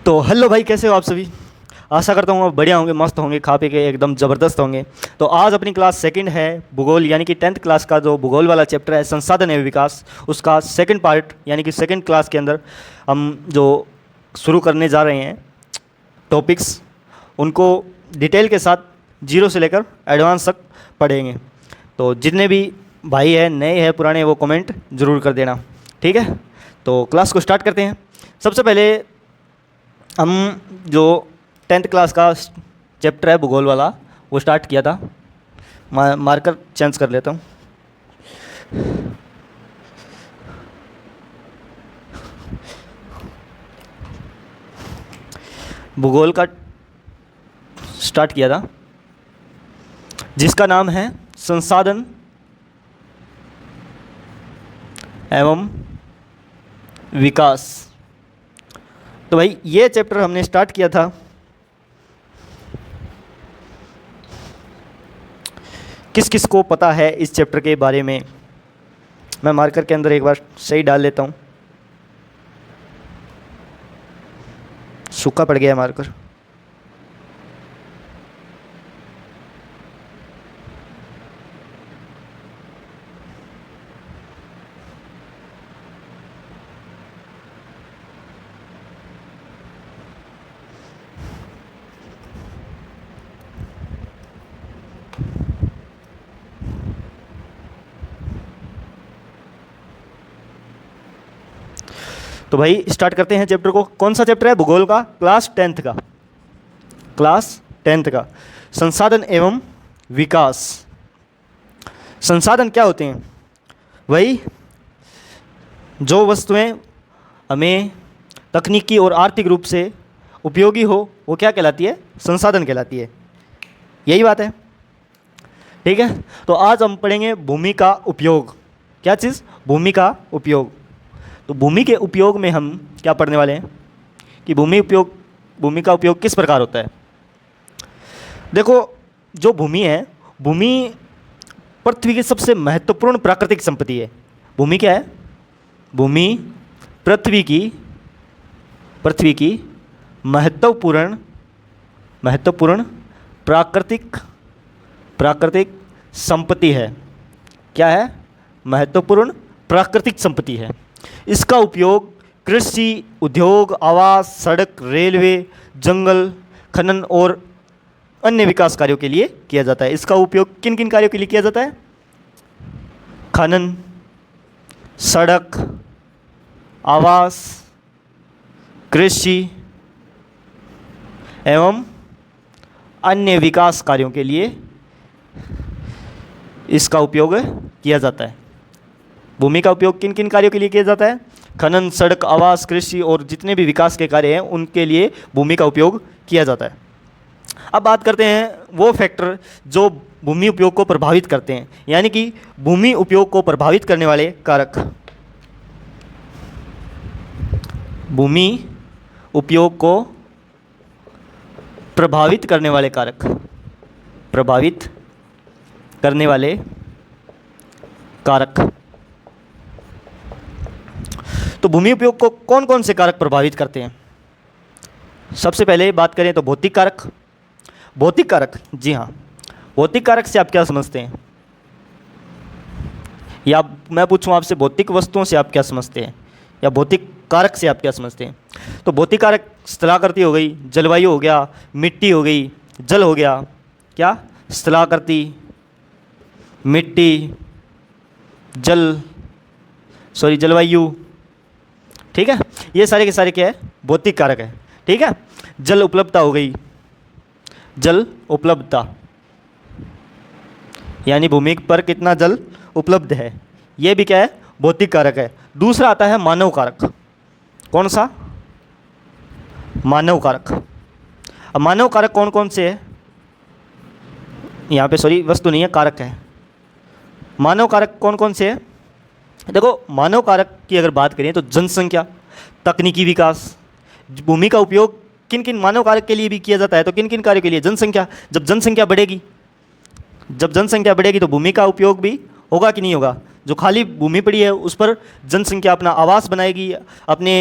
तो हेलो भाई, कैसे हो आप सभी। आशा करता हूँ आप बढ़िया होंगे, मस्त होंगे, खा पी के एकदम ज़बरदस्त होंगे। तो आज अपनी क्लास सेकंड है भूगोल, यानी कि 10th क्लास का जो भूगोल वाला चैप्टर है संसाधन एवं विकास, उसका सेकंड पार्ट यानी कि सेकंड क्लास के अंदर हम जो शुरू करने जा रहे हैं टॉपिक्स, उनको डिटेल के साथ जीरो से लेकर एडवांस तक पढ़ेंगे। तो जितने भी भाई हैं, नए हैं पुराने, वो कमेंट ज़रूर कर देना, ठीक है। तो क्लास को स्टार्ट करते हैं। सबसे पहले हम जो 10th क्लास का चैप्टर है भूगोल वाला, वो स्टार्ट किया था। मार्कर चेंज कर लेता हूँ। भूगोल का स्टार्ट किया था जिसका नाम है संसाधन एवं विकास। तो भाई ये चैप्टर हमने स्टार्ट किया था किस किस को पता है इस चैप्टर के बारे में। मैं मार्कर के अंदर एक बार सही डाल लेता हूँ, सूखा पड़ गया मार्कर। तो भाई स्टार्ट करते हैं चैप्टर को। कौन सा चैप्टर है? भूगोल का, क्लास 10th का, क्लास 10th का संसाधन एवं विकास। संसाधन क्या होते हैं? वही जो वस्तुएं हमें तकनीकी और आर्थिक रूप से उपयोगी हो, वो क्या कहलाती है? संसाधन कहलाती है। यही बात है, ठीक है। तो आज हम पढ़ेंगे भूमि का उपयोग। क्या चीज़? भूमि का उपयोग। तो भूमि के उपयोग में हम क्या पढ़ने वाले हैं कि भूमि का उपयोग किस प्रकार होता है। देखो, जो भूमि है, भूमि पृथ्वी की सबसे महत्वपूर्ण प्राकृतिक संपत्ति है। भूमि क्या है? भूमि पृथ्वी की महत्वपूर्ण प्राकृतिक संपत्ति है। क्या है? महत्वपूर्ण प्राकृतिक संपत्ति है। इसका उपयोग कृषि, उद्योग, आवास, सड़क, रेलवे, जंगल, खनन और अन्य विकास कार्यों के लिए किया जाता है। इसका उपयोग किन किन कार्यों के लिए किया जाता है? खनन, सड़क, आवास, कृषि एवं अन्य विकास कार्यों के लिए इसका उपयोग किया जाता है। भूमि का उपयोग किन किन कार्यों के लिए किया जाता है? खनन, सड़क, आवास, कृषि और जितने भी विकास के कार्य हैं, उनके लिए भूमि का उपयोग किया जाता है। अब बात करते हैं वो फैक्टर जो भूमि उपयोग को प्रभावित करते हैं, यानी कि भूमि उपयोग को प्रभावित करने वाले कारक। भूमि उपयोग को प्रभावित करने वाले कारक, प्रभावित करने वाले कारक। तो भूमि उपयोग को कौन कौन से कारक प्रभावित करते हैं? सबसे पहले बात करें तो भौतिक कारक। भौतिक कारक, जी हाँ, भौतिक कारक से आप क्या समझते हैं? या मैं पूछूं आपसे, भौतिक वस्तुओं से आप क्या समझते हैं, या भौतिक कारक से आप क्या समझते हैं? तो भौतिक कारक स्थलाकृति हो गई, जलवायु हो गया, मिट्टी हो गई, जल हो गया। क्या? स्थलाकृति, मिट्टी, जलवायु, ठीक है। ये सारे के सारे क्या है? भौतिक कारक है, ठीक है। जल उपलब्धता हो गई, जल उपलब्धता, यानी भूमि पर कितना जल उपलब्ध है, ये भी क्या है? भौतिक कारक है। दूसरा आता है मानव कारक। कौन सा? मानव कारक। अब मानव कारक कौन कौन से है? यहाँ पे सॉरी, वस्तु नहीं है, कारक है। मानव कारक कौन कौन से है? देखो, मानव कारक की अगर बात करें तो जनसंख्या, तकनीकी विकास। भूमि का उपयोग किन किन मानव कारक के लिए भी किया जाता है, तो किन किन कार्यों के लिए? जनसंख्या। जब जनसंख्या बढ़ेगी तो भूमि का उपयोग भी होगा कि नहीं होगा? जो खाली भूमि पड़ी है उस पर जनसंख्या अपना आवास बनाएगी, अपने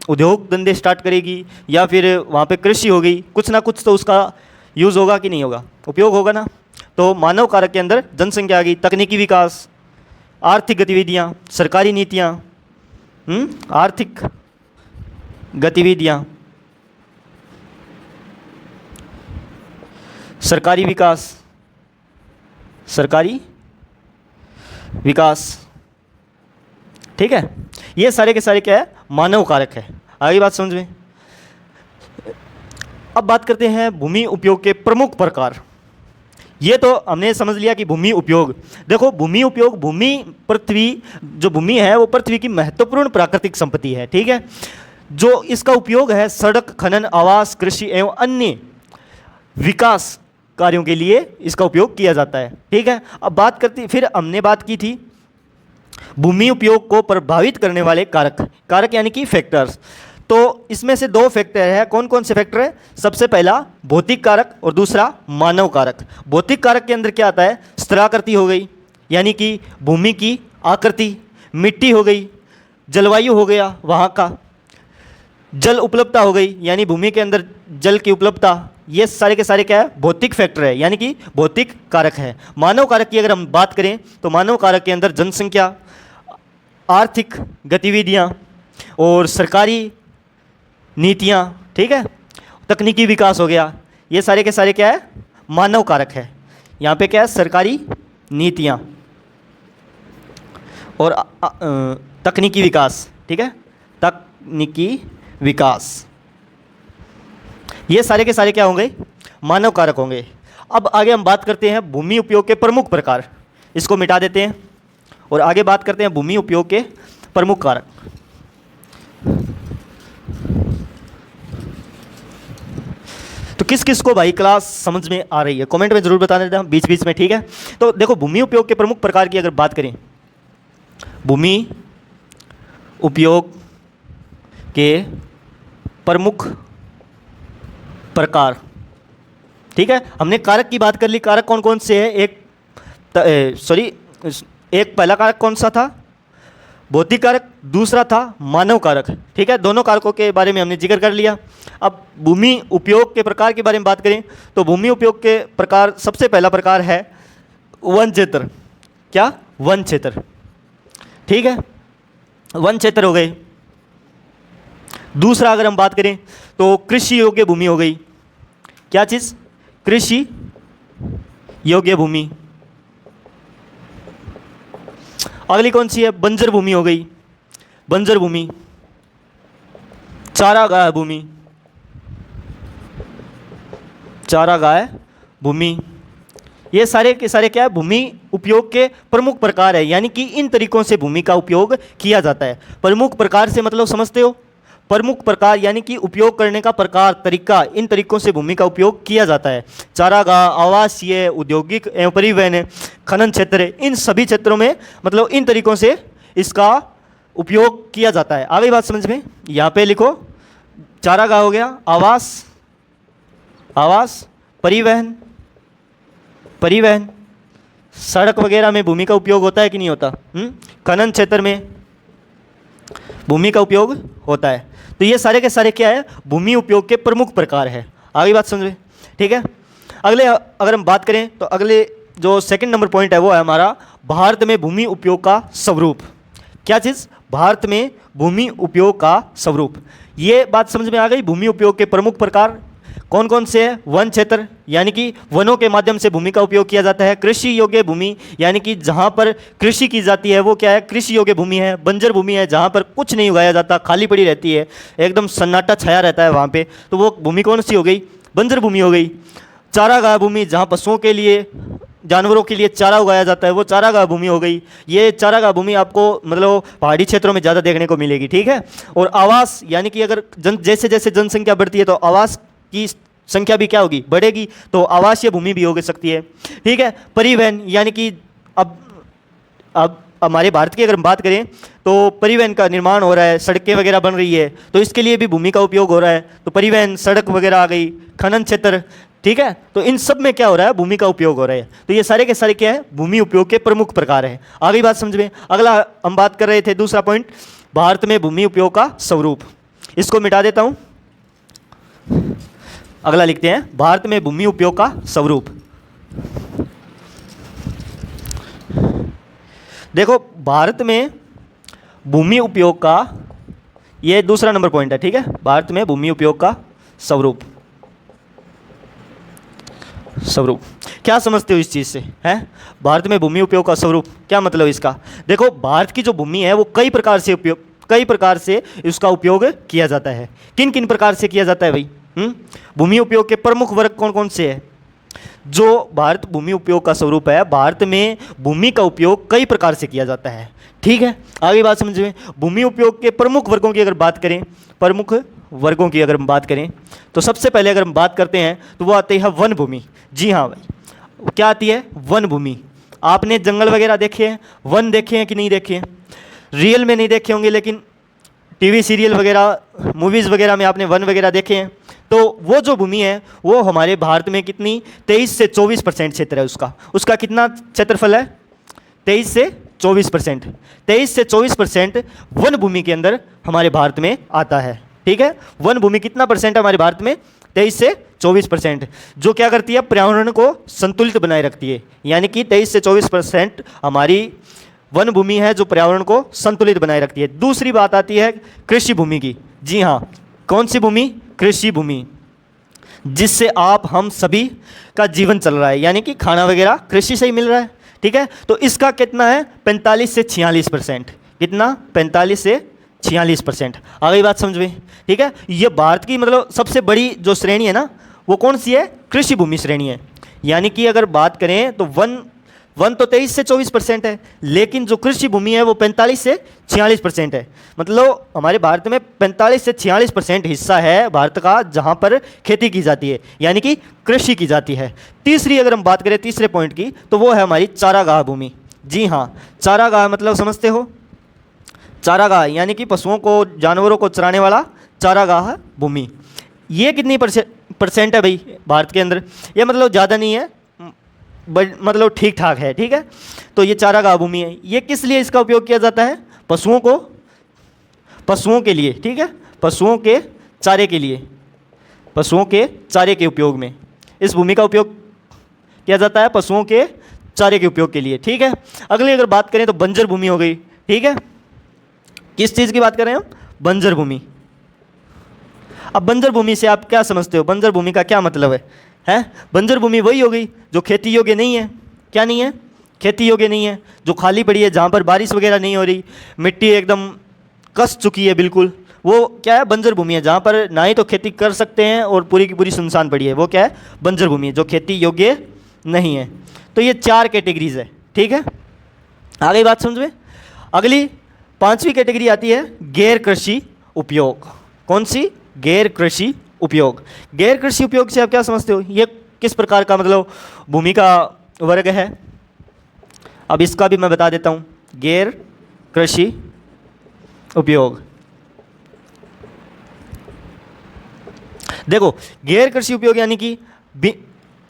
उद्योग धंधे स्टार्ट करेगी या फिर वहाँ पे कृषि होगी, कुछ ना कुछ तो उसका यूज़ होगा कि नहीं होगा, उपयोग होगा ना। तो मानव कारक के अंदर जनसंख्या आ गई, तकनीकी विकास, आर्थिक गतिविधियाँ, सरकारी नीतियाँ, आर्थिक गतिविधियाँ, सरकारी विकास, सरकारी विकास, ठीक है। ये सारे के सारे क्या है, मानव कारक है। आगे बात समझ में। अब बात करते हैं भूमि उपयोग के प्रमुख प्रकार। ये तो हमने समझ लिया कि भूमि उपयोग, देखो भूमि उपयोग, भूमि पृथ्वी, जो भूमि है वो पृथ्वी की महत्वपूर्ण प्राकृतिक संपत्ति है, ठीक है। जो इसका उपयोग है सड़क, खनन, आवास, कृषि एवं अन्य विकास कार्यों के लिए इसका उपयोग किया जाता है, ठीक है। अब बात करती, फिर हमने बात की थी भूमि उपयोग को प्रभावित करने वाले कारक, कारक यानी कि फैक्टर्स। तो इसमें से दो फैक्टर है, कौन कौन से फैक्टर है? सबसे पहला भौतिक कारक और दूसरा मानव कारक। भौतिक कारक के अंदर क्या आता है? स्थलाकृति हो गई, यानी कि भूमि की आकृति, मिट्टी हो गई, जलवायु हो गया वहाँ का, जल उपलब्धता हो गई, यानी भूमि के अंदर जल की उपलब्धता। ये सारे के सारे क्या है? भौतिक फैक्टर है, यानी कि भौतिक कारक है। मानव कारक की अगर हम बात करें तो मानव कारक के अंदर जनसंख्या, आर्थिक गतिविधियाँ और सरकारी नीतियाँ, ठीक है, तकनीकी विकास हो गया, ये सारे के सारे क्या है? मानव कारक है। यहाँ पे क्या है? सरकारी नीतियाँ और तकनीकी विकास, ठीक है, तकनीकी विकास, ये सारे के सारे क्या होंगे? मानव कारक होंगे। अब आगे हम बात करते हैं भूमि उपयोग के प्रमुख प्रकार, इसको मिटा देते हैं और आगे बात करते हैं भूमि उपयोग के प्रमुख कारक। तो किस किस को भाई क्लास समझ में आ रही है कमेंट में जरूर बता देना बीच बीच में, ठीक है। तो देखो भूमि उपयोग के प्रमुख प्रकार की अगर बात करें, भूमि उपयोग के प्रमुख प्रकार, ठीक है। हमने कारक की बात कर ली, कारक कौन कौन से हैं? एक पहला कारक कौन सा था? भौतिक कारक, दूसरा था मानव कारक, ठीक है। दोनों कारकों के बारे में हमने जिक्र कर लिया। अब भूमि उपयोग के प्रकार के बारे में बात करें तो भूमि उपयोग के प्रकार, सबसे पहला प्रकार है वन क्षेत्र। क्या? वन क्षेत्र, ठीक है, वन क्षेत्र हो गए। दूसरा अगर हम बात करें तो कृषि योग्य भूमि हो गई। क्या चीज़? कृषि योग्य भूमि। अगली कौन सी है? बंजर भूमि हो गई, बंजर भूमि। चारागाह भूमि, चारागाह भूमि। ये सारे के सारे क्या है? भूमि उपयोग के प्रमुख प्रकार है, यानी कि इन तरीकों से भूमि का उपयोग किया जाता है। प्रमुख प्रकार से मतलब समझते हो? प्रमुख प्रकार यानी कि उपयोग करने का प्रकार, तरीका, इन तरीकों से भूमि का उपयोग किया जाता है। चारागाह, आवासीय, औद्योगिक एवं परिवहन, खनन क्षेत्र, इन सभी क्षेत्रों में मतलब इन तरीकों से इसका उपयोग किया जाता है। आ गई बात समझ में? यहाँ पे लिखो, चारागाह हो गया, आवास, आवास, परिवहन, परिवहन, सड़क वगैरह में भूमि का उपयोग होता है कि नहीं होता? खनन क्षेत्र में भूमि का उपयोग होता है। तो ये सारे के सारे क्या है? भूमि उपयोग के प्रमुख प्रकार है। आगे बात समझ में, ठीक है। अगले अगर हम बात करें तो अगले जो सेकंड नंबर पॉइंट है वो है हमारा भारत में भूमि उपयोग का स्वरूप। क्या चीज़? भारत में भूमि उपयोग का स्वरूप। ये बात समझ में आ गई। भूमि उपयोग के प्रमुख प्रकार कौन कौन से हैं? वन क्षेत्र, यानी कि वनों के माध्यम से भूमि का उपयोग किया जाता है। कृषि योग्य भूमि, यानी कि जहाँ पर कृषि की जाती है वो क्या है? कृषि योग्य भूमि है। बंजर भूमि है, जहाँ पर कुछ नहीं उगाया जाता, खाली पड़ी रहती है, एकदम सन्नाटा छाया रहता है वहाँ पे, तो वो भूमि कौन सी हो गई? बंजर भूमि हो गई। चारागाह भूमि, जहाँ पशुओं के लिए, जानवरों के लिए चारा उगाया जाता है, वो चारागाह भूमि हो गई। ये चारागाह भूमि आपको मतलब पहाड़ी क्षेत्रों में ज़्यादा देखने को मिलेगी, ठीक है। और आवास, यानी कि अगर जैसे जैसे जनसंख्या बढ़ती है तो आवास की संख्या भी क्या होगी? बढ़ेगी, तो आवासीय भूमि भी हो सकती है, ठीक है। परिवहन, यानी कि अब हमारे भारत की अगर हम बात करें तो परिवहन का निर्माण हो रहा है, सड़कें वगैरह बन रही है, तो इसके लिए भी भूमि का उपयोग हो रहा है। तो परिवहन, सड़क वगैरह आ गई, खनन क्षेत्र, ठीक है। तो इन सब में क्या हो रहा है? भूमि का उपयोग हो रहा है। तो ये सारे के सारे क्या है? भूमि उपयोग के प्रमुख प्रकार है। आ गई बात समझ में? अगला हम बात कर रहे थे दूसरा पॉइंट, भारत में भूमि उपयोग का स्वरूप। इसको मिटा देता हूँ। अगला लिखते हैं, भारत में भूमि उपयोग का स्वरूप। देखो भारत में भूमि उपयोग का, ये दूसरा नंबर पॉइंट है, ठीक है। भारत में भूमि उपयोग का स्वरूप। स्वरूप क्या समझते हो इस चीज़ से, हैं? भारत में भूमि उपयोग का स्वरूप क्या मतलब इसका? देखो भारत की जो भूमि है वो कई प्रकार से इसका उपयोग किया जाता है। किन किन प्रकार से किया जाता है भाई? भूमि उपयोग के प्रमुख वर्ग कौन कौन से हैं? जो भारत भूमि उपयोग का स्वरूप है, भारत में भूमि का उपयोग कई प्रकार से किया जाता है, ठीक है। आगे बात समझिए, भूमि उपयोग के प्रमुख वर्गों की अगर बात करें, तो सबसे पहले अगर हम बात करते हैं तो वो आती है वन भूमि। जी हाँ भाई, क्या आती है? वन भूमि। आपने जंगल वगैरह देखे हैं, वन देखे हैं कि नहीं देखे हैं? रियल में नहीं देखे होंगे, लेकिन टीवी सीरियल वगैरह, मूवीज़ वगैरह में आपने वन वगैरह देखे हैं। तो वो जो भूमि है वो हमारे भारत में कितनी 23 से 24% क्षेत्र है उसका कितना क्षेत्रफल है? 23 से 24%। 23 से 24% वन भूमि के अंदर हमारे भारत में आता है, ठीक है। वन भूमि कितना परसेंट है हमारे भारत में? 23 से 24%, जो क्या करती है? पर्यावरण को संतुलित बनाए रखती है। यानी कि 23 से 24% हमारी वन भूमि है जो पर्यावरण को संतुलित बनाए रखती है। दूसरी बात आती है कृषि भूमि की। जी हाँ, कौन सी भूमि? कृषि भूमि, जिससे आप हम सभी का जीवन चल रहा है, यानी कि खाना वगैरह कृषि से ही मिल रहा है, ठीक है। तो इसका कितना है? 45 से 46%। कितना? 45 से 46%। आ गई बात समझ में, ठीक है। ये भारत की मतलब सबसे बड़ी जो श्रेणी है ना, वो कौन सी है? कृषि भूमि श्रेणी है। यानी कि अगर बात करें तो वन तो 23 से 24% है, लेकिन जो कृषि भूमि है वो 45 से 46% है। मतलब हमारे भारत में 45 से 46% हिस्सा है भारत का जहाँ पर खेती की जाती है, यानी कि कृषि की जाती है। तीसरी अगर हम बात करें तीसरे पॉइंट की, तो वो है हमारी चारागाह भूमि। जी हाँ, चारागाह मतलब समझते हो? चारागाह यानी कि पशुओं को, जानवरों को चराने वाला चारागाह भूमि। ये कितनी परसेंट है भाई भारत के अंदर? ये मतलब ज़्यादा नहीं है, मतलब ठीक ठाक है, ठीक है। तो ये चारागाह भूमि है। ये किस लिए इसका उपयोग किया जाता है? पशुओं के लिए, ठीक है। पशुओं के चारे के लिए, पशुओं के चारे के उपयोग में इस भूमि का उपयोग किया जाता है, पशुओं के चारे के उपयोग के लिए, ठीक है। अगली अगर बात करें तो बंजर भूमि हो गई, ठीक है। किस चीज़ की बात कर रहे हैं हम? बंजर भूमि। अब बंजर भूमि से आप क्या समझते हो? बंजर भूमि का क्या मतलब है? बंजर भूमि वही हो गई जो खेती योग्य नहीं है। क्या नहीं है? खेती योग्य नहीं है, जो खाली पड़ी है, जहाँ पर बारिश वगैरह नहीं हो रही, मिट्टी एकदम कस चुकी है बिल्कुल, वो क्या है? बंजर भूमि है। जहाँ पर ना ही तो खेती कर सकते हैं और पूरी की पूरी सुनसान पड़ी है, वो क्या है? बंजर भूमि है, जो खेती योग्य नहीं है। तो ये 4 कैटेगरीज है, ठीक है। आगे बात समझ में। अगली 5वीं कैटेगरी आती है गैर कृषि उपयोग। कौन सी? गैर कृषि उपयोग। गैर कृषि उपयोग से आप क्या समझते हो? ये किस प्रकार का मतलब भूमि का वर्ग है? अब इसका भी मैं बता देता हूँ। गैर कृषि उपयोग, देखो गैर कृषि उपयोग यानी कि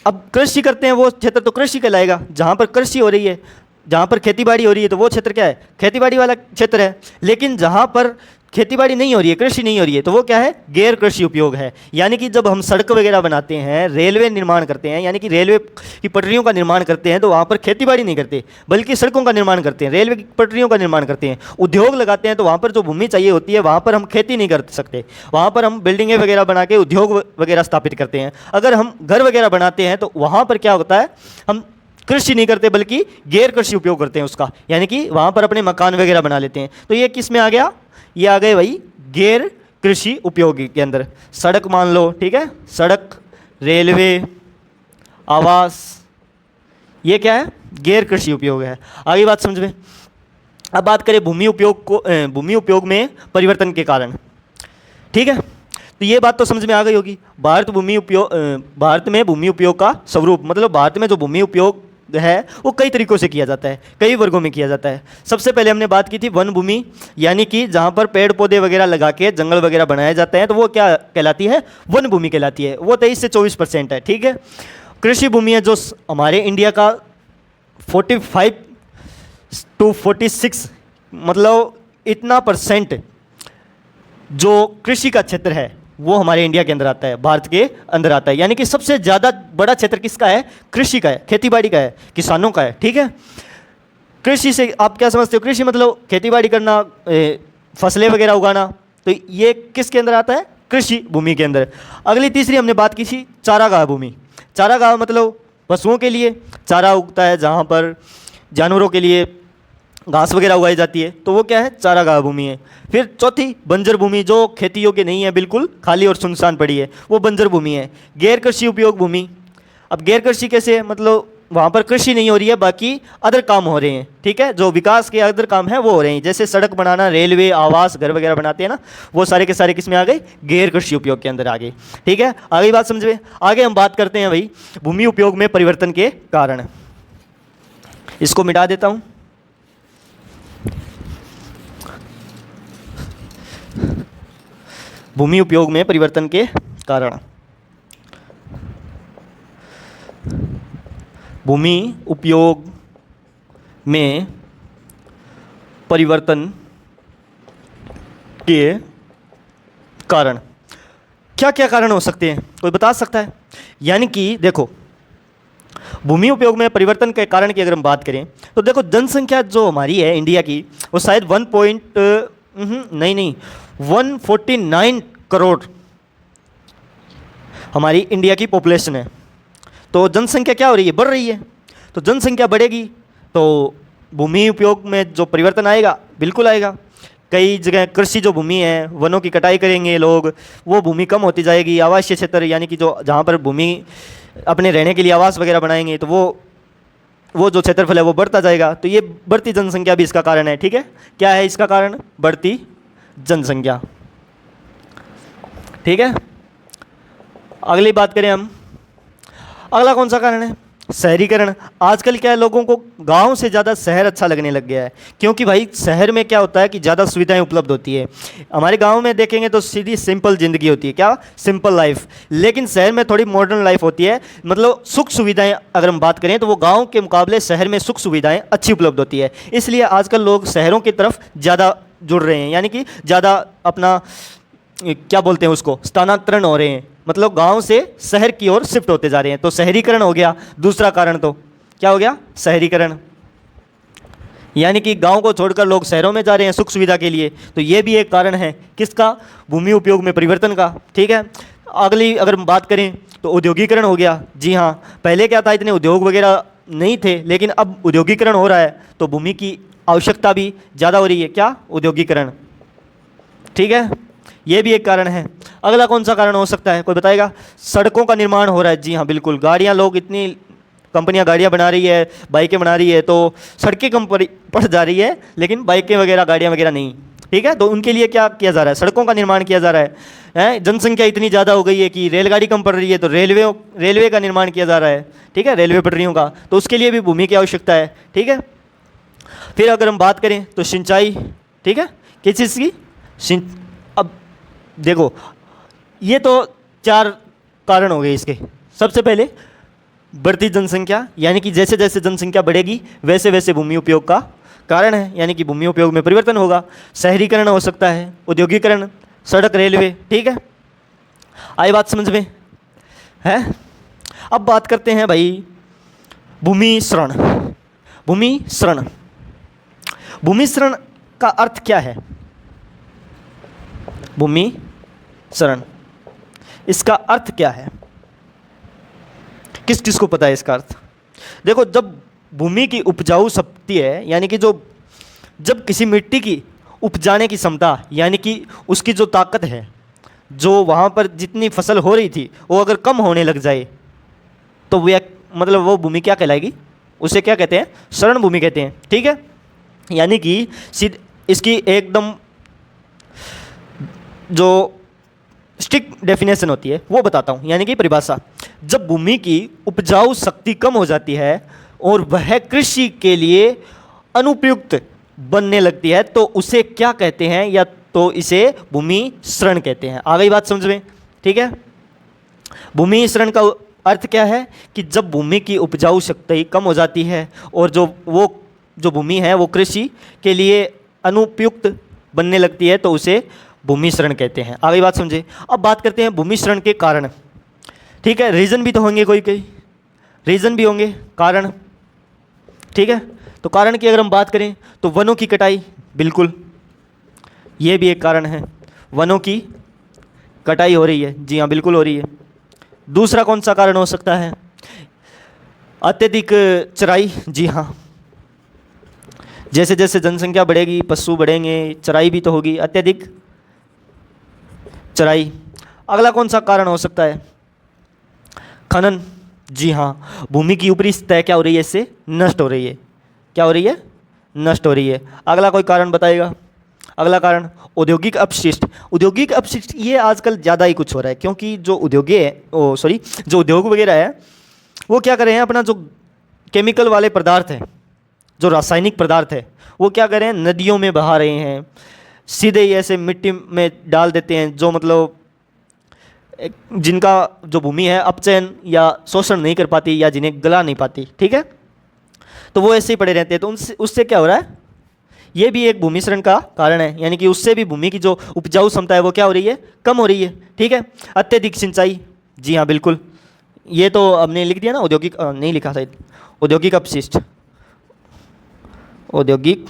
अब कृषि करते हैं वो क्षेत्र तो कृषि कहलाएगा, जहाँ पर कृषि हो रही है, जहाँ पर खेतीबाड़ी हो रही है, तो वो क्षेत्र क्या है? खेतीबाड़ी वाला क्षेत्र है। लेकिन जहाँ पर खेतीबाड़ी नहीं हो रही है, कृषि नहीं हो रही है, तो वो क्या है? गैर कृषि उपयोग है। यानी कि जब हम सड़क वगैरह बनाते हैं, रेलवे निर्माण करते हैं, यानी कि रेलवे की पटरियों का निर्माण करते हैं, तो वहाँ पर खेतीबाड़ी नहीं करते, बल्कि सड़कों का निर्माण करते हैं, रेलवे की पटरियों का निर्माण करते हैं। उद्योग लगाते हैं, तो वहाँ पर जो भूमि चाहिए होती है, वहाँ पर हम खेती नहीं कर सकते, वहाँ पर हम बिल्डिंगें वगैरह बना के उद्योग वगैरह स्थापित करते हैं। अगर हम घर वगैरह बनाते हैं, तो वहाँ पर क्या होता है? हम कृषि नहीं करते, बल्कि गैर कृषि उपयोग करते हैं उसका, यानी कि वहाँ पर अपने मकान वगैरह बना लेते हैं। तो ये किस में आ गया? ये आ गए भाई गैर कृषि उपयोग के अंदर। सड़क मान लो, ठीक है, सड़क, रेलवे, आवास, ये क्या है? गैर कृषि उपयोग है। आगे बात समझ में। अब बात करें भूमि उपयोग में परिवर्तन के कारण, ठीक है। तो ये बात तो समझ में आ गई होगी। भारत में भूमि उपयोग का स्वरूप, मतलब भारत में जो भूमि उपयोग है वो कई तरीकों से किया जाता है, कई वर्गों में किया जाता है। सबसे पहले हमने बात की थी वन भूमि, यानी कि जहाँ पर पेड़ पौधे वगैरह लगा के जंगल वगैरह बनाए जाते हैं, तो वो क्या कहलाती है? वन भूमि कहलाती है। वो 23 से 24% है, ठीक है। कृषि भूमि है जो हमारे इंडिया का 45 to 46, मतलब इतना परसेंट जो कृषि का क्षेत्र है वो हमारे इंडिया के अंदर आता है, भारत के अंदर आता है। यानी कि सबसे ज़्यादा बड़ा क्षेत्र किसका है? कृषि का है, खेतीबाड़ी का है, किसानों का है। ठीक है, कृषि से आप क्या समझते हो? कृषि मतलब खेतीबाड़ी करना, फसलें वगैरह उगाना, तो ये किसके अंदर आता है? कृषि भूमि के अंदर। अगली तीसरी हमने बात की थी चारागाह भूमि। चारागाह मतलब पशुओं के लिए चारा उगता है, जहाँ पर जानवरों के लिए घास वगैरह उगाई जाती है, तो वो क्या है? चारागाह भूमि है। फिर चौथी बंजर भूमि, जो खेती योग्य नहीं है, बिल्कुल खाली और सुनसान पड़ी है, वो बंजर भूमि है। गैर कृषि उपयोग भूमि, अब गैर कृषि कैसे है? मतलब वहाँ पर कृषि नहीं हो रही है, बाकी अदर काम हो रहे हैं। ठीक है, जो विकास के अदर काम हैं वो हो रहे हैं, जैसे सड़क बनाना, रेलवे, आवास, घर वगैरह बनाते हैं ना, वो सारे के सारे किस में आ गए? गैर कृषि उपयोग के अंदर आ गए। ठीक है, आगे बात समझ में। आगे हम बात करते हैं भाई भूमि उपयोग में परिवर्तन के कारण। इसको मिटा देता हूँ। भूमि उपयोग में परिवर्तन के कारण। भूमि उपयोग में परिवर्तन के कारण क्या क्या कारण हो सकते हैं? कोई बता सकता है? यानी कि देखो, भूमि उपयोग में परिवर्तन के कारण की अगर हम बात करें तो देखो, जनसंख्या जो हमारी है इंडिया की, वो शायद 149 करोड़ हमारी इंडिया की पॉपुलेशन है। तो जनसंख्या क्या हो रही है? बढ़ रही है। तो जनसंख्या बढ़ेगी तो भूमि उपयोग में जो परिवर्तन आएगा, बिल्कुल आएगा। कई जगह कृषि जो भूमि है, वनों की कटाई करेंगे लोग, वो भूमि कम होती जाएगी। आवासीय क्षेत्र यानी कि जो जहाँ पर भूमि अपने रहने के लिए आवास वगैरह बनाएंगे, तो वो जो क्षेत्रफल है वो बढ़ता जाएगा। तो ये बढ़ती जनसंख्या भी इसका कारण है। ठीक है, क्या है इसका कारण? बढ़ती जनसंख्या। ठीक है, अगली बात करें हम, अगला कौन सा कारण है? शहरीकरण। आजकल क्या है, लोगों को गांव से ज़्यादा शहर अच्छा लगने लग गया है, क्योंकि भाई शहर में क्या होता है कि ज़्यादा सुविधाएं उपलब्ध होती है। हमारे गांव में देखेंगे तो सीधी सिंपल ज़िंदगी होती है, क्या? Simple life. लेकिन शहर में थोड़ी मॉडर्न लाइफ होती है, मतलब सुख सुविधाएं अगर हम बात करें तो वो गाँव के मुकाबले शहर में सुख सुविधाएँ अच्छी उपलब्ध होती है। इसलिए आजकल लोग शहरों की तरफ ज़्यादा जुड़ रहे हैं, यानी कि ज़्यादा अपना क्या बोलते हैं उसको, स्थानांतरण हो रहे हैं, मतलब गांव से शहर की ओर शिफ्ट होते जा रहे हैं। तो शहरीकरण हो गया दूसरा कारण। तो क्या हो गया? शहरीकरण, यानी कि गांव को छोड़कर लोग शहरों में जा रहे हैं सुख सुविधा के लिए। तो ये भी एक कारण है किसका? भूमि उपयोग में परिवर्तन का। ठीक है, अगली अगर हम बात करें तो औद्योगिकरण हो गया। जी हाँ, पहले क्या था, इतने उद्योग वगैरह नहीं थे, लेकिन अब औद्योगिकरण हो रहा है तो भूमि की आवश्यकता भी ज़्यादा हो रही है। क्या? औद्योगिकरण। ठीक है, ये भी एक कारण है। अगला कौन सा कारण हो सकता है? कोई बताएगा? सड़कों का निर्माण हो रहा है। जी हाँ, बिल्कुल। गाड़ियाँ, लोग इतनी कंपनियां गाड़ियाँ बना रही है, बाइकें बना रही है, तो सड़कें कम पड़ जा रही है, लेकिन बाइकें वगैरह, गाड़ियाँ वगैरह नहीं। ठीक है, तो उनके लिए क्या किया जा रहा है? सड़कों का निर्माण किया जा रहा है। जनसंख्या इतनी ज़्यादा हो गई है कि रेलगाड़ी कम पड़ रही है, तो रेलवे का निर्माण किया जा रहा है। ठीक है, रेलवे पटरियों का, तो उसके लिए भी भूमि की आवश्यकता है। ठीक है, फिर अगर हम बात करें तो सिंचाई। ठीक है, किस चीज़ की? अब देखो, ये तो 4 कारण हो गए इसके। सबसे पहले बढ़ती जनसंख्या, यानी कि जैसे जैसे जनसंख्या बढ़ेगी वैसे वैसे भूमि उपयोग का कारण है, यानी कि भूमि उपयोग में परिवर्तन होगा। शहरीकरण हो सकता है, औद्योगिकरण, सड़क, रेलवे। ठीक है, आई बात समझ में है? अब बात करते हैं भाई भूमि शरण। भूमि शरण, भूमि शरण का अर्थ क्या है? भूमि शरण, इसका अर्थ क्या है? किस किस को पता है इसका अर्थ? देखो, जब भूमि की उपजाऊ शक्ति है, यानी कि जब किसी मिट्टी की उपजाने की क्षमता, यानी कि उसकी जो ताकत है, जो वहाँ पर जितनी फसल हो रही थी वो अगर कम होने लग जाए, तो मतलब वो भूमि क्या कहलाएगी? उसे क्या कहते हैं? शरण भूमि कहते हैं। ठीक है, यानी कि इसकी एकदम जो स्ट्रिक्ट डेफिनेशन होती है वो बताता हूँ, यानी कि परिभाषा। जब भूमि की उपजाऊ शक्ति कम हो जाती है और वह कृषि के लिए अनुपयुक्त बनने लगती है, तो उसे क्या कहते हैं? या तो इसे भूमि शरण कहते हैं। आ गई बात समझ में? ठीक है, भूमि शरण का अर्थ क्या है कि जब भूमि की उपजाऊ शक्ति कम हो जाती है और जो भूमि है वो कृषि के लिए अनुपयुक्त बनने लगती है, तो उसे भूमि क्षरण कहते हैं। आगे बात समझे। अब बात करते हैं भूमि क्षरण के कारण। ठीक है, रीजन भी तो होंगे, कोई कोई रीजन भी होंगे, कारण। ठीक है, तो कारण की अगर हम बात करें तो वनों की कटाई, बिल्कुल ये भी एक कारण है, वनों की कटाई हो रही है, जी हाँ बिल्कुल हो रही है। दूसरा कौन सा कारण हो सकता है? अत्यधिक चराई, जी हाँ, जैसे जैसे जनसंख्या बढ़ेगी पशु बढ़ेंगे, चराई भी तो होगी, अत्यधिक चराई। अगला कौन सा कारण हो सकता है? खनन, जी हाँ, भूमि की ऊपरी सतह क्या हो रही है, इससे नष्ट हो रही है, क्या हो रही है, नष्ट हो रही है। अगला कोई कारण बताएगा? अगला कारण औद्योगिक अपशिष्ट। औद्योगिक अपशिष्ट ये आजकल ज़्यादा ही कुछ हो रहा है, क्योंकि जो उद्योग है, जो उद्योग वगैरह है वो क्या कर रहे हैं, अपना जो केमिकल वाले पदार्थ हैं, जो रासायनिक पदार्थ है, वो क्या कर रहे हैं, नदियों में बहा रहे हैं, सीधे ही ऐसे मिट्टी में डाल देते हैं, जो मतलब जिनका जो भूमि है अपचयन या शोषण नहीं कर पाती, या जिन्हें गला नहीं पाती। ठीक है, तो वो ऐसे ही पड़े रहते हैं, तो उनसे उससे क्या हो रहा है, ये भी एक भूमि क्षरण का कारण है, यानी कि उससे भी भूमि की जो उपजाऊ क्षमता है वो क्या हो रही है, कम हो रही है। ठीक है, अत्यधिक सिंचाई, जी हाँ बिल्कुल, ये तो हमने लिख दिया ना, औद्योगिक नहीं लिखा शायद, औद्योगिक अपशिष्ट, औद्योगिक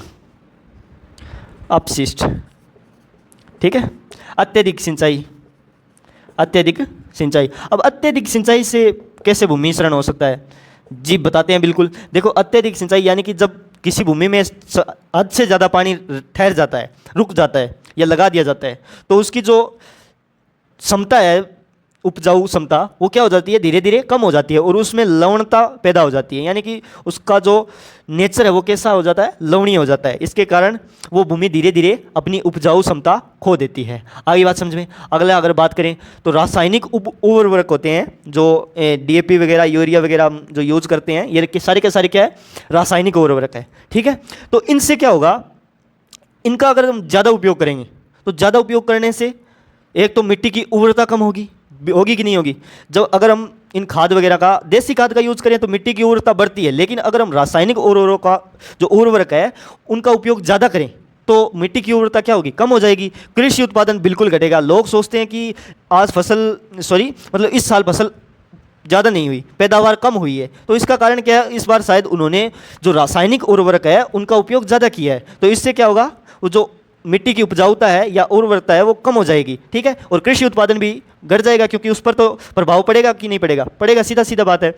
अपशिष्ट। ठीक है, अत्यधिक सिंचाई, अत्यधिक सिंचाई। अब अत्यधिक सिंचाई से कैसे भूमि क्षरण हो सकता है, जी बताते हैं बिल्कुल। देखो, अत्यधिक सिंचाई यानी कि जब किसी भूमि में हद से ज़्यादा पानी ठहर जाता है, रुक जाता है या लगा दिया जाता है, तो उसकी जो क्षमता है, उपजाऊ क्षमता, वो क्या हो जाती है, धीरे धीरे कम हो जाती है, और उसमें लवणता पैदा हो जाती है, यानी कि उसका जो नेचर है वो कैसा हो जाता है, लवणीय हो जाता है। इसके कारण वो भूमि धीरे धीरे अपनी उपजाऊ क्षमता खो देती है। आगे बात समझ में। अगला अगर बात करें तो रासायनिक उर्वरक होते हैं, जो डीएपी वगैरह, यूरिया वगैरह जो यूज करते हैं, ये के सारे क्या है, रासायनिक उर्वरक है। ठीक है, तो इनसे क्या होगा, इनका अगर हम ज़्यादा उपयोग करेंगे तो ज़्यादा उपयोग करने से एक तो मिट्टी की उर्वरता कम होगी, होगी कि नहीं होगी। जब अगर हम इन खाद वगैरह का, देसी खाद का यूज़ करें तो मिट्टी की उर्वरता बढ़ती है, लेकिन अगर हम रासायनिक उर्वरक का जो उर्वरक है उनका उपयोग ज़्यादा करें तो मिट्टी की उर्वरता क्या होगी, कम हो जाएगी, कृषि उत्पादन बिल्कुल घटेगा। लोग सोचते हैं कि आज मतलब इस साल फसल ज़्यादा नहीं हुई, पैदावार कम हुई है, तो इसका कारण क्या है, इस बार शायद उन्होंने जो रासायनिक उर्वरक है उनका उपयोग ज़्यादा किया है, तो इससे क्या होगा, वो जो मिट्टी की उपजाऊता है या उर्वरता है वो कम हो जाएगी। ठीक है, और कृषि उत्पादन भी घट जाएगा, क्योंकि उस पर तो प्रभाव पड़ेगा कि नहीं पड़ेगा, पड़ेगा, सीधा सीधा बात है।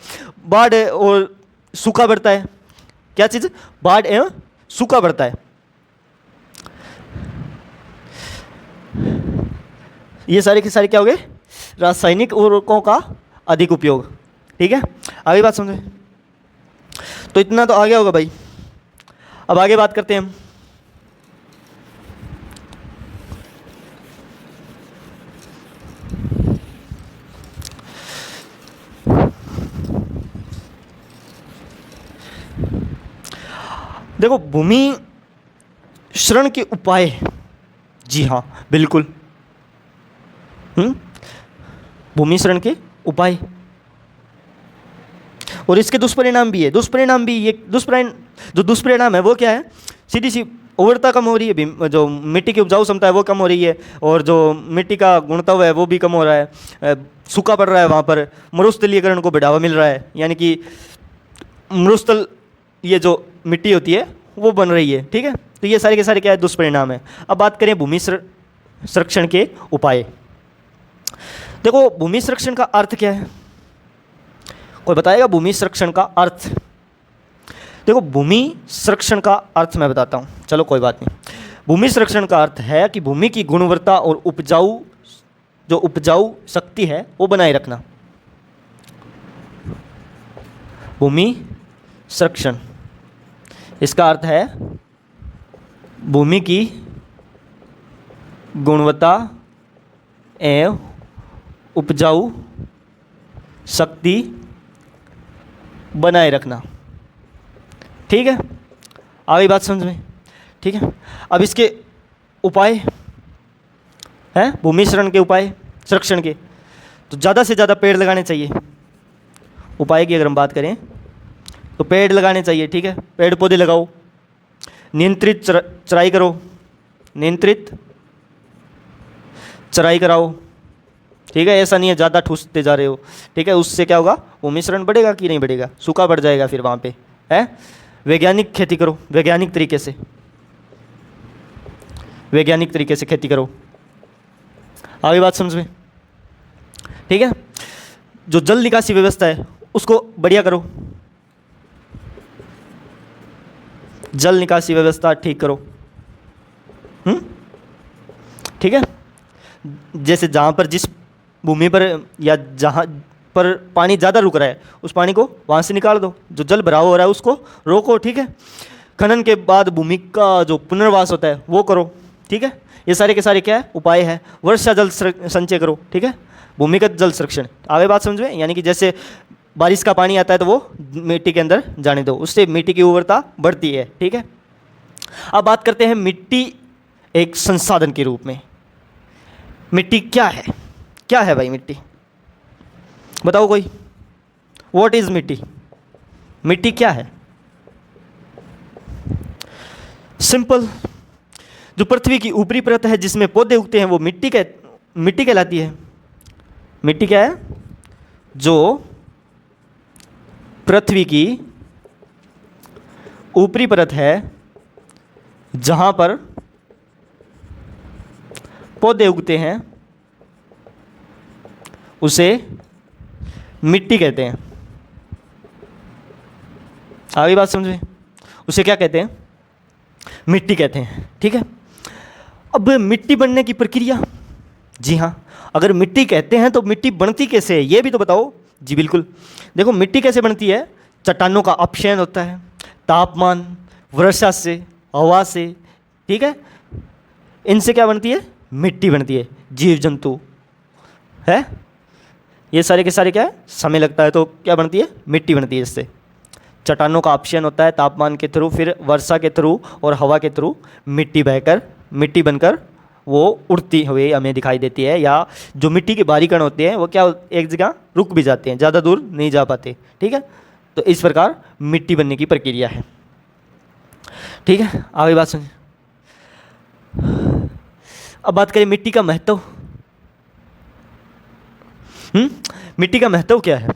बाढ़ और सूखा बढ़ता है, क्या चीज़, बाढ़ एवं सूखा बढ़ता है, ये सारे के सारे क्या हो गए, रासायनिक उर्वरकों का अधिक उपयोग। ठीक है, आगे बात समझे, तो इतना तो आ गया होगा भाई। अब आगे बात करते हैं हम। देखो, भूमि क्षरण के उपाय, जी हाँ बिल्कुल, भूमि क्षरण के उपाय और इसके दुष्परिणाम भी है। दुष्परिणाम भी, ये दुष्परिणाम है वो क्या है, सीधी सी उर्वरता कम हो रही है, जो मिट्टी की उपजाऊ क्षमता है वो कम हो रही है, और जो मिट्टी का गुणत्व है वो भी कम हो रहा है, सूखा पड़ रहा है, वहाँ पर मरुस्थलीकरण को बढ़ावा मिल रहा है, यानी कि मरुस्थल, ये जो मिट्टी होती है वो बन रही है। ठीक है, तो ये सारे के सारे क्या है, दुष्परिणाम है। अब बात करें भूमि संरक्षण के उपाय। देखो, भूमि संरक्षण का अर्थ क्या है, कोई बताएगा भूमि संरक्षण का अर्थ? देखो, भूमि संरक्षण का अर्थ मैं बताता हूँ, चलो कोई बात नहीं। भूमि संरक्षण का अर्थ है कि भूमि की गुणवत्ता और उपजाऊ शक्ति है वो बनाए रखना। भूमि संरक्षण, इसका अर्थ है भूमि की गुणवत्ता एवं उपजाऊ शक्ति बनाए रखना। ठीक है, आगे बात समझ में। ठीक है, अब इसके उपाय हैं, भूमि क्षरण के उपाय संरक्षण के, तो ज़्यादा से ज़्यादा पेड़ लगाने चाहिए। उपाय की अगर हम बात करें तो पेड़ लगाने चाहिए। ठीक है, पेड़ पौधे लगाओ, नियंत्रित चराई करो, नियंत्रित चराई कराओ, ठीक है, ऐसा नहीं है ज़्यादा ठूसते जा रहे हो, ठीक है, उससे क्या होगा, वो मिश्रण बढ़ेगा कि नहीं बढ़ेगा, सूखा बढ़ जाएगा फिर वहाँ पे, है। वैज्ञानिक खेती करो, वैज्ञानिक तरीके से, वैज्ञानिक तरीके से खेती करो। आगे बात समझ में, ठीक है। जो जल निकासी व्यवस्था है उसको बढ़िया करो, जल निकासी व्यवस्था ठीक करो, ठीक है। जैसे जहाँ पर जिस भूमि पर या जहाँ पर पानी ज़्यादा रुक रहा है उस पानी को वहाँ से निकाल दो, जो जल भराव हो रहा है उसको रोको, ठीक है। खनन के बाद भूमि का जो पुनर्वास होता है वो करो, ठीक है। ये सारे के सारे क्या है, उपाय है। वर्षा जल संचय करो, ठीक है, भूमिगत जल संरक्षण। आगे बात समझ में, यानी कि जैसे बारिश का पानी आता है तो वो मिट्टी के अंदर जाने दो, उससे मिट्टी की उर्वरता बढ़ती है, ठीक है। अब बात करते हैं मिट्टी एक संसाधन के रूप में। मिट्टी क्या है, क्या है भाई मिट्टी, बताओ कोई, व्हाट इज मिट्टी, मिट्टी क्या है। सिंपल, जो पृथ्वी की ऊपरी परत है जिसमें पौधे उगते हैं वो मिट्टी कहलाती है। मिट्टी क्या है, जो पृथ्वी की ऊपरी परत है जहां पर पौधे उगते हैं उसे मिट्टी कहते हैं। आगे बात समझे, उसे क्या कहते हैं, मिट्टी कहते हैं, ठीक है। अब मिट्टी बनने की प्रक्रिया, जी हाँ, अगर मिट्टी कहते हैं तो मिट्टी बनती कैसे है ये भी तो बताओ। जी बिल्कुल, देखो मिट्टी कैसे बनती है, चट्टानों का अपक्षयन होता है, तापमान, वर्षा से, हवा से, ठीक है, इनसे क्या बनती है, मिट्टी बनती है। जीव जंतु है, ये सारे के सारे क्या है, समय लगता है तो क्या बनती है, मिट्टी बनती है। इससे चट्टानों का अपक्षयन होता है तापमान के थ्रू, फिर वर्षा के थ्रू और हवा के थ्रू मिट्टी बहकर, मिट्टी बनकर वो उड़ती हुई हमें दिखाई देती है। या जो मिट्टी के भारी कण होते हैं वो क्या एक जगह रुक भी जाते हैं, ज़्यादा दूर नहीं जा पाते, ठीक है। तो इस प्रकार मिट्टी बनने की प्रक्रिया है, ठीक है। आगे बात सुनिए, अब बात करें मिट्टी का महत्व। मिट्टी का महत्व क्या है,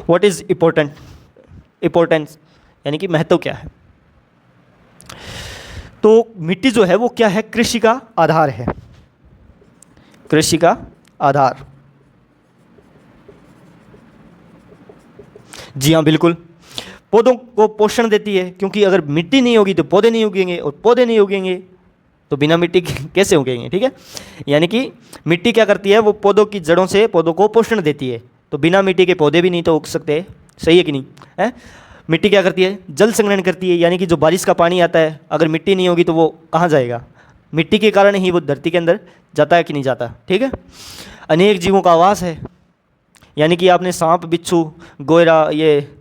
व्हाट इज इम्पोर्टेंस, यानी कि महत्व क्या है। तो मिट्टी जो है वो क्या है, कृषि का आधार है, कृषि का आधार। जी हाँ बिल्कुल, पौधों को पोषण देती है, क्योंकि अगर मिट्टी नहीं होगी तो पौधे नहीं उगेंगे, और पौधे नहीं उगेंगे तो बिना मिट्टी के कैसे उगेंगे, ठीक है। यानी कि मिट्टी क्या करती है, वो पौधों की जड़ों से पौधों को पोषण देती है, तो बिना मिट्टी के पौधे भी नहीं तो उग सकते, सही है कि नहीं है। मिट्टी क्या करती है, जल संग्रहण करती है, यानी कि जो बारिश का पानी आता है अगर मिट्टी नहीं होगी तो वो कहाँ जाएगा, मिट्टी के कारण ही वो धरती के अंदर जाता है कि नहीं जाता, ठीक है। अनेक जीवों का आवास है, यानी कि आपने सांप, बिच्छू, गोयरा, ये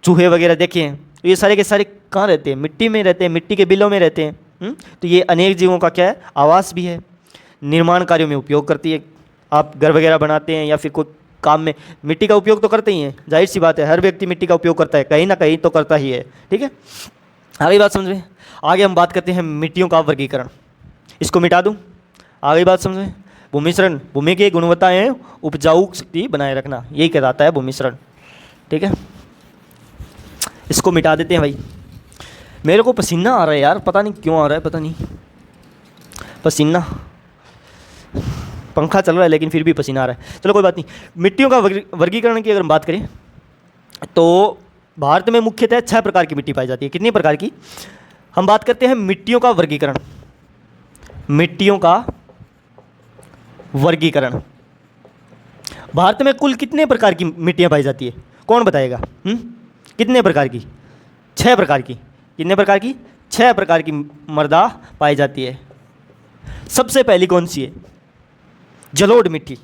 चूहे वगैरह देखे हैं, तो ये सारे के सारे कहाँ रहते हैं, मिट्टी में रहते हैं, मिट्टी के बिलों में रहते हैं। तो ये अनेक जीवों का क्या है, आवास भी है। निर्माण कार्यों में उपयोग करती है, आप घर वगैरह बनाते हैं या फिर कोई काम में मिट्टी का उपयोग तो करते ही हैं, जाहिर सी बात है, हर व्यक्ति मिट्टी का उपयोग करता है, कहीं ना कहीं तो करता ही है, ठीक है। आगे बात समझ में, आगे हम बात करते हैं मिट्टियों का वर्गीकरण। इसको मिटा दूं, आगे बात समझ में, भूमिशरण, भूमि की गुणवत्ताएं, उपजाऊ शक्ति बनाए रखना, यही कहलाता है भूमिशरण, ठीक है। इसको मिटा देते हैं भाई। मेरे को पसीना आ रहा है यार, पता नहीं क्यों आ रहा है, पता नहीं, पसीना, पंखा चल रहा है लेकिन फिर भी पसीना आ रहा है। चलो कोई बात नहीं। मिट्टियों का वर्गीकरण की अगर हम बात करें तो भारत में मुख्यतः 6 प्रकार की मिट्टी पाई जाती है। कितनी प्रकार की, हम बात करते हैं मिट्टियों का वर्गीकरण। मिट्टियों का वर्गीकरण, भारत में कुल कितने प्रकार की मिट्टियां पाई जाती है, कौन बताएगा। कितने प्रकार की, 6 प्रकार की। कितने प्रकार की, 6 प्रकार की मृदा पाई जाती है। सबसे पहली कौन सी है, जलोढ़ मिट्टी।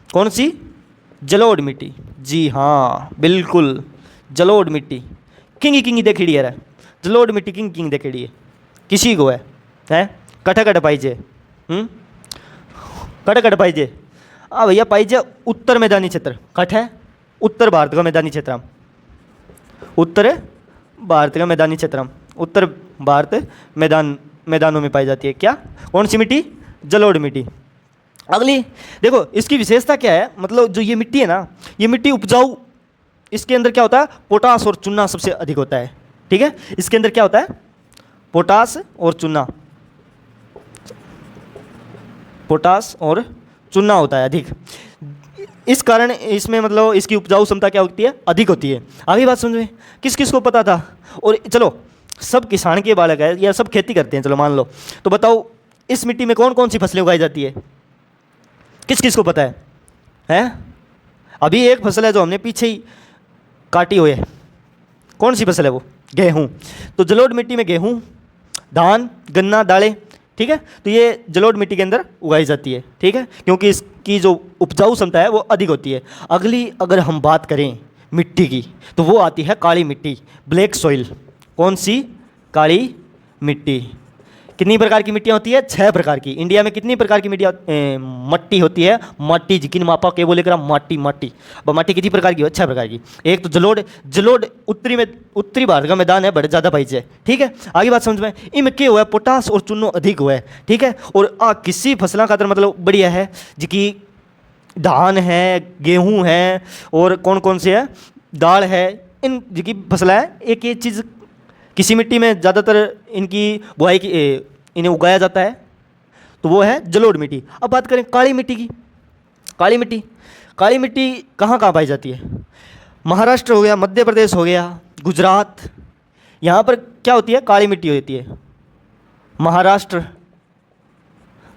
कौन सी, जलोढ़ मिट्टी, जी हाँ बिल्कुल, जलोढ़ मिट्टी। किंगी किंगी देखेड़ी है, जलोढ़ मिट्टी किंग किंग देखेड़ी है, किसी को है कट कट पाइजे, कट कट पाइजे। हाँ भैया पाइजे उत्तर मैदानी क्षेत्र, कट है उत्तर भारत का मैदानी क्षेत्र, उत्तर भारत का मैदानी क्षेत्र, उत्तर भारत मैदान मैदानों में पाई जाती है। क्या? कौन सी मिट्टी? जलोढ़ मिट्टी। अगली देखो, इसकी विशेषता क्या है, मतलब जो ये मिट्टी है ना, ये मिट्टी उपजाऊ, इसके अंदर क्या होता है, पोटास और चूना सबसे अधिक होता है। ठीक है, इसके अंदर क्या होता है, पोटास और चूना, पोटास और चूना होता है अधिक। इस कारण इसमें मतलब इसकी उपजाऊ क्षमता क्या होती है, अधिक होती है। आगे बात समझ में, किस किस को पता था? और चलो, सब किसान के बालक है या सब खेती करते हैं, चलो मान लो, तो बताओ इस मिट्टी में कौन कौन सी फसलें उगाई जाती है? किस किस को पता है? हैं? अभी एक फसल है जो हमने पीछे ही काटी हुई है, कौन सी फसल है वो? गेहूँ। तो जलोढ़ मिट्टी में गेहूँ, धान, गन्ना, दालें, ठीक है, तो ये जलोढ़ मिट्टी के अंदर उगाई जाती है। ठीक है, क्योंकि इसकी जो उपजाऊ क्षमता है वो अधिक होती है। अगली अगर हम बात करें मिट्टी की, तो वो आती है काली मिट्टी, ब्लैक सॉइल। कौन सी? काली मिट्टी। कितनी प्रकार की मिट्टियाँ होती है? 6 प्रकार की। इंडिया में कितनी प्रकार की मट्टी होती है? माटी, जिकिन मापा के बोले करा माटी, माटी। अब माटी कितनी प्रकार की हो? 6 प्रकार की। एक तो जलोढ़ उत्तरी भारत का मैदान है, बड़े ज़्यादा पाई है। ठीक है, आगे बात समझ में, इनमें क्या हुआ है, पोटास और चूनो अधिक हुआ है। ठीक है, और किसी फसलों का मतलब बढ़िया है, जिकी धान है, गेहूँ है, और कौन कौन से है, दाल है, इन जिकी फसल है। एक ये चीज़, किसी मिट्टी में ज़्यादातर इनकी बुआई की इन्हें उगाया जाता है, तो वो है जलोढ़ मिट्टी। अब बात करें काली मिट्टी की। काली मिट्टी कहाँ कहाँ पाई जाती है? महाराष्ट्र हो गया, मध्य प्रदेश हो गया, गुजरात, यहाँ पर क्या होती है, काली मिट्टी होती है। महाराष्ट्र,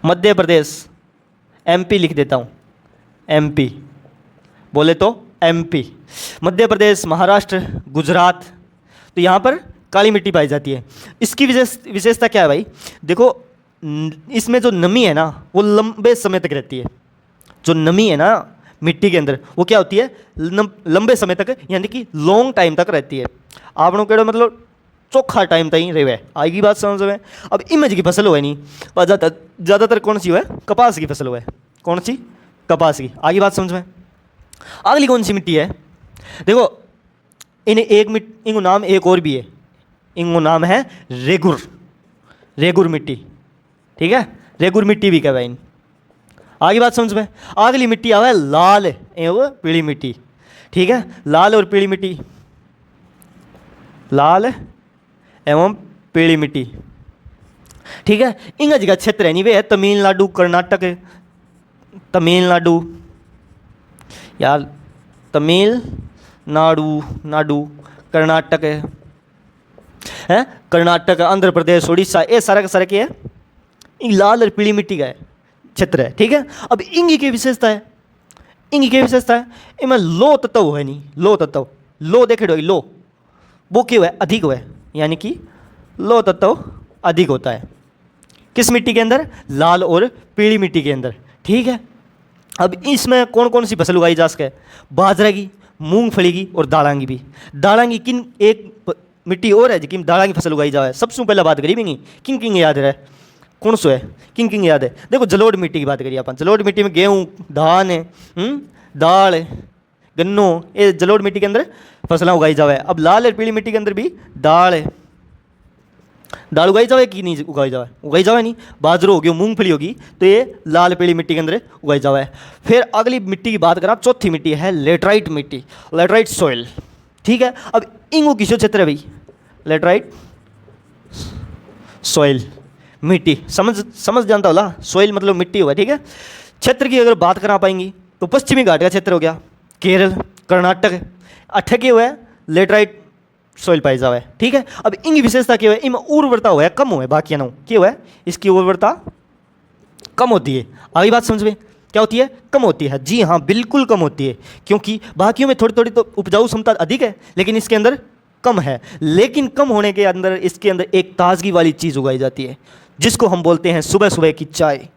मध्य प्रदेश, एमपी लिख देता हूँ, एमपी बोले तो एमपी, मध्य प्रदेश, महाराष्ट्र, गुजरात, तो यहाँ पर काली मिट्टी पाई जाती है। इसकी विशेषता क्या है भाई? देखो, इसमें जो नमी है ना वो लंबे समय तक रहती है। जो नमी है ना मिट्टी के अंदर वो क्या होती है, लंबे समय तक, यानी कि लॉन्ग टाइम तक रहती है। आपनों के मतलब चोखा टाइम तक रहे। आएगी बात समझ में? अब इमेज की फसल हुआ नहीं, ज़्यादातर कौन सी हुआ है, कपास की फसल हुआ है। कौन सी? कपास की। आगे बात समझ में। अगली कौन सी मिट्टी है? देखो, इनको नाम एक और भी है, इनको नाम है रेगुर मिट्टी। ठीक है, रेगुर मिट्टी भी कहवाई। आगे बात समझ में। अगली मिट्टी आवे लाल एवं पीली मिट्टी। ठीक है, लाल और पीली मिट्टी, लाल एवं पीली मिट्टी। ठीक है, इंगा जगह क्षेत्र है नहीं, वे है तमिलनाडु, कर्नाटक, तमिलनाडु यार, तमिलनाडु, कर्नाटक है, कर्नाटक, आंध्र प्रदेश, उड़ीसा, ये सारा का सारा क्या है, इन लाल और पीली मिट्टी का है क्षेत्र है। ठीक है, अब इंगी की विशेषता है, इनमें लो तत्व है नहीं, लो देखे डो, लो वो क्यों है, अधिक हुआ है, यानी कि लो तत्व अधिक होता है। किस मिट्टी के अंदर? लाल और पीली मिट्टी के अंदर। ठीक है, अब इसमें कौन कौन सी फसल उगाई जा सके? बाजरा की, मूंगफली की और दालांगी भी। दालांगी किन एक मिट्टी और है जिसमें दालांगी फसल उगाई जाए? सबसे पहले बात करी भी नहीं, किंग याद रहे, कौन सो है किंग याद है? देखो, जलोढ़ मिट्टी की बात करिए अपन। जलोढ़ मिट्टी में गेहूँ, धान है, दाल, गन्नो, ये जलोढ़ मिट्टी के अंदर फसलें उगाई जाए। अब लाल और पीली मिट्टी के अंदर भी दाल उगाई जाए कि नहीं उगाई जाए नहीं। बाजरो होगी, मूंगफली होगी, तो ये लाल पीली मिट्टी के अंदर उगाई जाए। फिर अगली मिट्टी की बात करा, चौथी मिट्टी है लेटराइट मिट्टी, लेटराइट सॉइल। ठीक है, अब इंगो किसो क्षेत्र है भाई? लेटराइट सॉइल मिट्टी, समझ जानता होला, सॉइल मतलब मिट्टी हुआ। ठीक है, क्षेत्र की अगर बात करा पाएंगी तो पश्चिमी घाट का क्षेत्र हो गया, केरल, कर्नाटक, अठे के हुआ है लेटराइट सॉइल पाई जावे। ठीक है, अब इनकी विशेषता क्या है? इनमें उर्वरता हुआ है कम हुआ है, बाकी ना क्या हुआ है, इसकी उर्वरता कम होती है। आगे बात समझ में, क्या होती है? कम होती है। जी हाँ, बिल्कुल कम होती है, क्योंकि बाकियों में थोड़ी थोड़ी तो उपजाऊ क्षमता अधिक है, लेकिन इसके अंदर कम है। लेकिन कम होने के अंदर इसके अंदर एक ताजगी वाली चीज़ उगाई जाती है, जिसको हम बोलते हैं सुबह सुबह की चाय।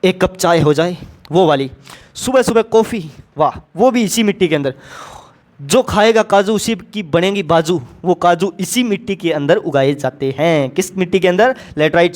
एक कप चाय हो जाए वो वाली, सुबह सुबह कॉफ़ी, वाह, वो भी इसी मिट्टी के अंदर। जो खाएगा काजू उसी की बनेगी बाजू, वो काजू इसी मिट्टी के अंदर उगाए जाते हैं। किस मिट्टी के अंदर? लेटराइट